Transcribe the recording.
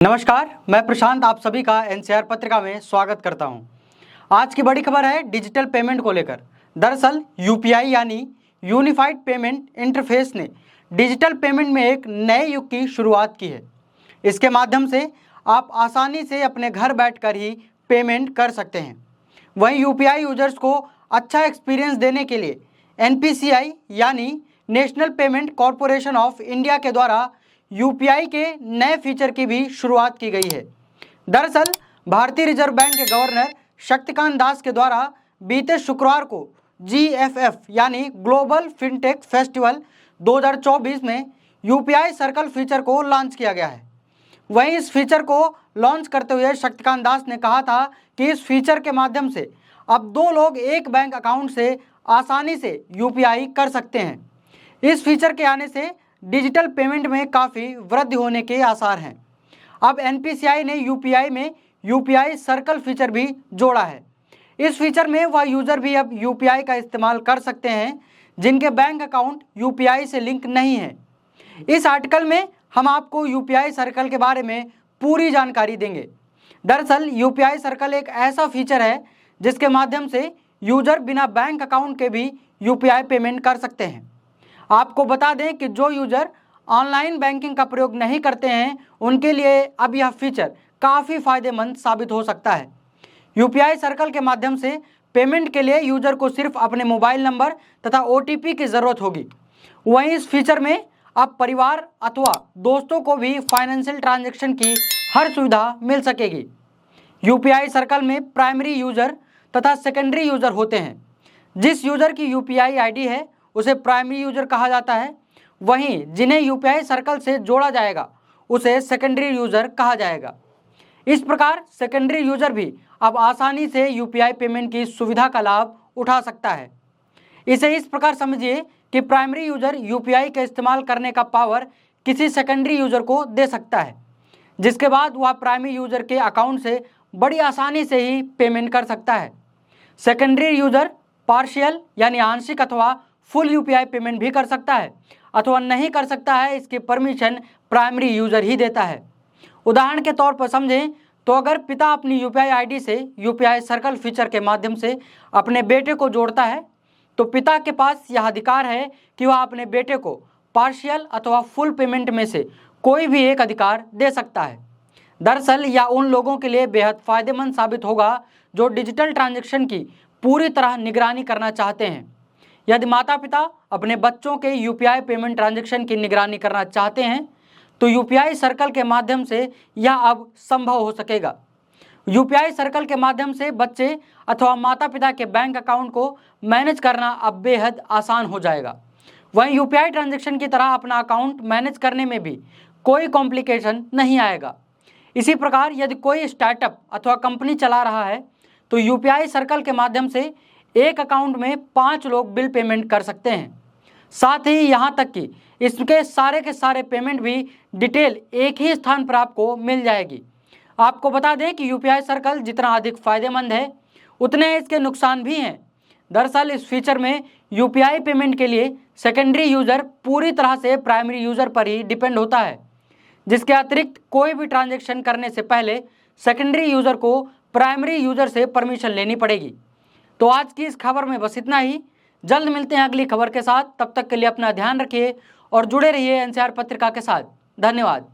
नमस्कार, मैं प्रशांत आप सभी का एनसीआर पत्रिका में स्वागत करता हूं। आज की बड़ी खबर है डिजिटल पेमेंट को लेकर। दरअसल यूपीआई यानी यूनिफाइड पेमेंट इंटरफेस ने डिजिटल पेमेंट में एक नए युग की शुरुआत की है। इसके माध्यम से आप आसानी से अपने घर बैठकर ही पेमेंट कर सकते हैं। वहीं यूपीआई यूजर्स को अच्छा एक्सपीरियंस देने के लिए एनपीसीआई यानी national payment corporation of India के द्वारा यूपीआई के नए फीचर की भी शुरुआत की गई है। दरअसल भारतीय रिजर्व बैंक के गवर्नर शक्तिकांत दास के द्वारा बीते शुक्रवार को GFF यानी ग्लोबल फिनटेक फेस्टिवल 2024 में यूपीआई सर्कल फीचर को लॉन्च किया गया है। वहीं इस फीचर को लॉन्च करते हुए शक्तिकांत दास ने कहा था कि इस फीचर के माध्यम से अब दो लोग एक बैंक अकाउंट से आसानी से यूपीआई कर सकते हैं। इस फीचर के आने से डिजिटल पेमेंट में काफ़ी वृद्धि होने के आसार हैं। अब एनपीसीआई ने यूपीआई में यूपीआई सर्कल फीचर भी जोड़ा है। इस फीचर में वह यूज़र भी अब यूपीआई का इस्तेमाल कर सकते हैं जिनके बैंक अकाउंट यूपीआई से लिंक नहीं है। इस आर्टिकल में हम आपको यूपीआई सर्कल के बारे में पूरी जानकारी देंगे। दरअसल यूपीआई सर्कल एक ऐसा फीचर है जिसके माध्यम से यूज़र बिना बैंक अकाउंट के भी यूपीआई पेमेंट कर सकते हैं। आपको बता दें कि जो यूज़र ऑनलाइन बैंकिंग का प्रयोग नहीं करते हैं उनके लिए अब यह फीचर काफ़ी फ़ायदेमंद साबित हो सकता है। यूपीआई सर्कल के माध्यम से पेमेंट के लिए यूज़र को सिर्फ अपने मोबाइल नंबर तथा OTP की ज़रूरत होगी। वहीं इस फीचर में अब परिवार अथवा दोस्तों को भी फाइनेंशियल ट्रांजैक्शन की हर सुविधा मिल सकेगी। यूपीआई सर्कल में प्राइमरी यूज़र तथा सेकेंडरी यूज़र होते हैं। जिस यूज़र की यूपीआई आईडी है उसे प्राइमरी यूज़र कहा जाता है। वहीं जिन्हें यूपीआई सर्कल से जोड़ा जाएगा उसे सेकेंडरी यूज़र कहा जाएगा। इस प्रकार सेकेंडरी यूज़र भी अब आसानी से यूपीआई पेमेंट की सुविधा का लाभ उठा सकता है। इसे इस प्रकार समझिए कि प्राइमरी यूज़र यूपीआई का इस्तेमाल करने का पावर किसी सेकेंडरी यूज़र को दे सकता है, जिसके बाद वह प्राइमरी यूज़र के अकाउंट से बड़ी आसानी से ही पेमेंट कर सकता है। सेकेंडरी यूज़र पार्शियल यानी आंशिक अथवा फुल यूपीआई पेमेंट भी कर सकता है अथवा नहीं कर सकता है, इसकी परमिशन प्राइमरी यूज़र ही देता है। उदाहरण के तौर पर समझें तो अगर पिता अपनी यूपीआई आईडी से यूपीआई सर्कल फीचर के माध्यम से अपने बेटे को जोड़ता है तो पिता के पास यह अधिकार है कि वह अपने बेटे को पार्शियल अथवा फुल पेमेंट में से कोई भी एक अधिकार दे सकता है। दरअसल यह उन लोगों के लिए बेहद फ़ायदेमंद साबित होगा जो डिजिटल ट्रांजैक्शन की पूरी तरह निगरानी करना चाहते हैं। यदि माता पिता अपने बच्चों के यूपीआई पेमेंट ट्रांजैक्शन की निगरानी करना चाहते हैं तो यूपीआई सर्कल के माध्यम से यह अब संभव हो सकेगा। यूपीआई सर्कल के माध्यम से बच्चे अथवा माता पिता के बैंक अकाउंट को मैनेज करना अब बेहद आसान हो जाएगा। वहीं यूपीआई ट्रांजैक्शन की तरह अपना अकाउंट मैनेज करने में भी कोई कॉम्प्लिकेशन नहीं आएगा। इसी प्रकार यदि कोई स्टार्टअप अथवा कंपनी चला रहा है तो यूपीआई सर्कल के माध्यम से एक अकाउंट में 5 लोग बिल पेमेंट कर सकते हैं। साथ ही यहाँ तक कि इसके सारे के सारे पेमेंट भी डिटेल एक ही स्थान पर आपको मिल जाएगी। आपको बता दें कि यूपीआई सर्कल जितना अधिक फ़ायदेमंद है उतने इसके नुकसान भी हैं। दरअसल इस फीचर में यूपीआई पेमेंट के लिए सेकेंडरी यूज़र पूरी तरह से प्राइमरी यूज़र पर ही डिपेंड होता है, जिसके अतिरिक्त कोई भी ट्रांजैक्शन करने से पहले सेकेंडरी यूज़र को प्राइमरी यूज़र से परमिशन लेनी पड़ेगी। तो आज की इस खबर में बस इतना ही। जल्द मिलते हैं अगली खबर के साथ। तब तक के लिए अपना ध्यान रखिए और जुड़े रहिए एनसीआर पत्रिका के साथ। धन्यवाद।